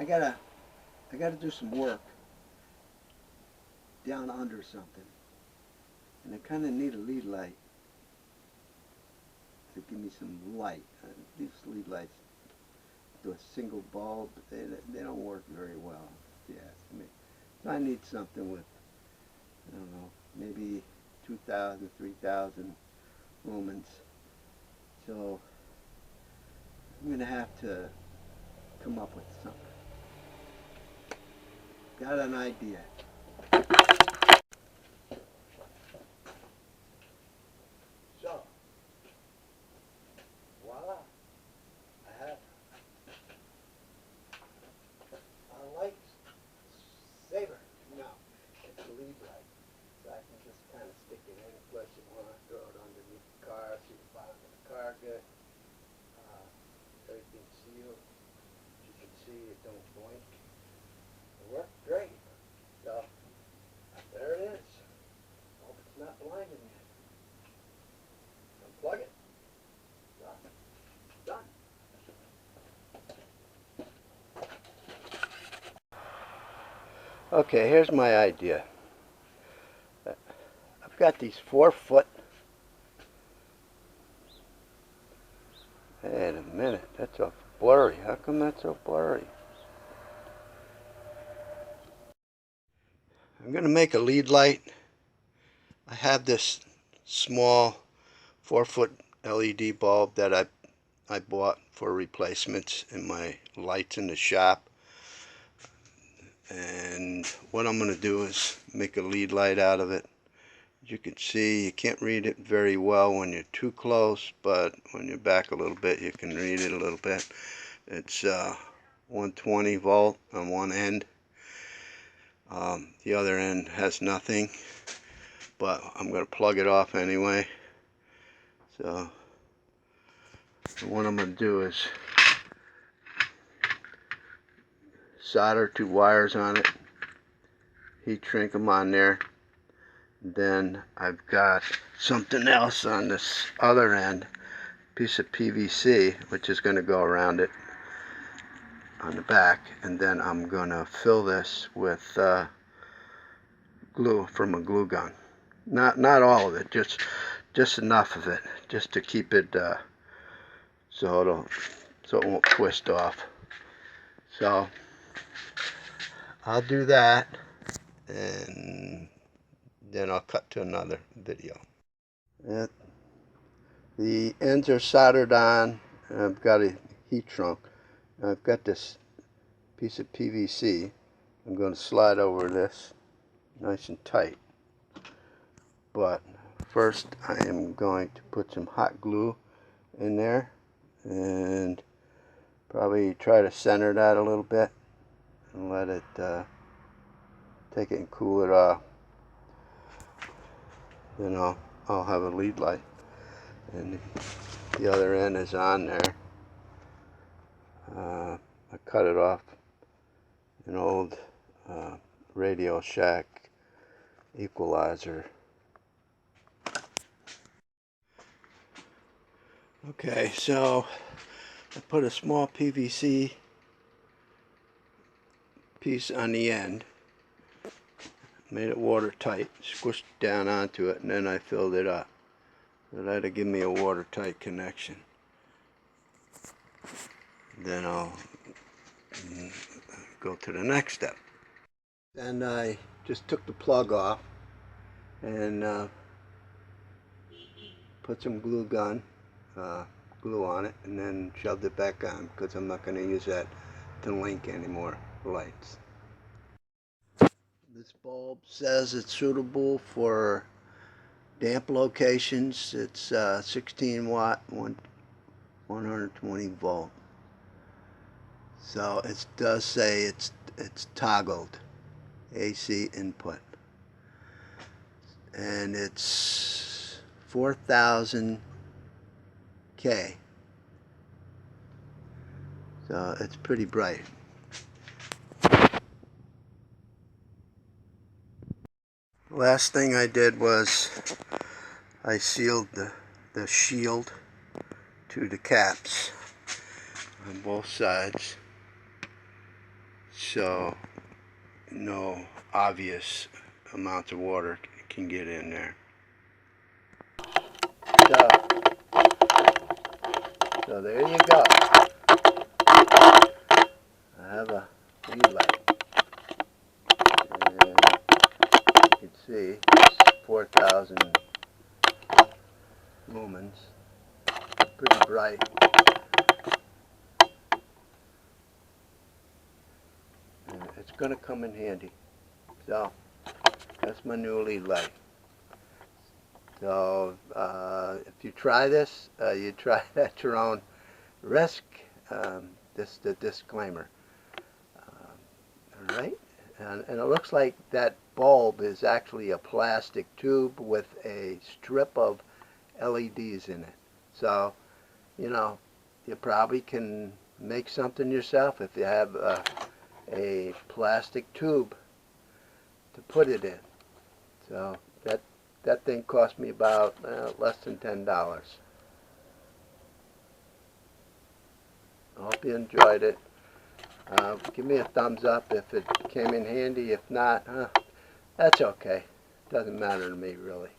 I gotta do some work down under something, and I kind of need a lead light to give me some light. These lead lights, do a single bulb, they don't work very well, if you ask me. So I need something with, I don't know, maybe 2,000, 3,000 lumens. So I'm going to have to come up with something. Got an idea. So, voila, I have a light saver. No, it's a lead light. So I can just kind of stick it any place you want, throw it underneath the car, see the bottom of the car good. Everything's sealed. As you can see, it don't blink. It worked great. So, there it is. Hope it's not blinding you. Unplug it. Done. Okay, here's my idea. I've got these 4-foot. Wait a minute, that's so blurry. How come that's so blurry? I'm going to make a lead light. I have this small 4-foot LED bulb that I bought for replacements in my lights in the shop. And what I'm going to do is make a lead light out of it. As you can see, you can't read it very well when you're too close, but when you're back a little bit, you can read it a little bit. It's 120 volt on one end. The other end has nothing, but I'm going to plug it off anyway. So what I'm going to do is solder 2 wires on it, heat shrink them on there. Then I've got something else on this other end, piece of PVC, which is going to go around it on the back, and then I'm going to fill this with glue from a glue gun. Not all of it, just enough of it, just to keep it so it won't twist off. So I'll do that, and then I'll cut to another video. The ends are soldered on, and I've got a heat shrunk. I've got this piece of PVC. I'm going to slide over this nice and tight. But first I am going to put some hot glue in there and probably try to center that a little bit and let it take it and cool it off. Then I'll have a lead light, and the other end is on there. I cut it off an old Radio Shack equalizer. Okay, so I put a small PVC piece on the end, made it watertight, squished down onto it, and then I filled it up. So that'll give me a watertight connection. Then I'll go to the next step. And I just took the plug off and put some glue on it, and then shoved it back on, because I'm not going to use that to link any more lights. This bulb says it's suitable for damp locations. It's 16 watt, 120 volt. So it does say it's toggled AC input, and it's 4,000 K. So it's pretty bright. Last thing I did was I sealed the shield to the caps on both sides. so no obvious amount of water can get in there. So there you go. I have a lead light, and you can see it's 4,000 lumens, pretty bright. And it's going to come in handy. So that's my new lead light. So if you try this, you try it at your own risk. This is the disclaimer. All right, and it looks like that bulb is actually a plastic tube with a strip of LEDs in it. So, you know, you probably can make something yourself if you have a plastic tube to put it in. So that thing cost me about less than $10. I hope you enjoyed it. Give me a thumbs up if it came in handy. If not, that's okay. Doesn't matter to me really.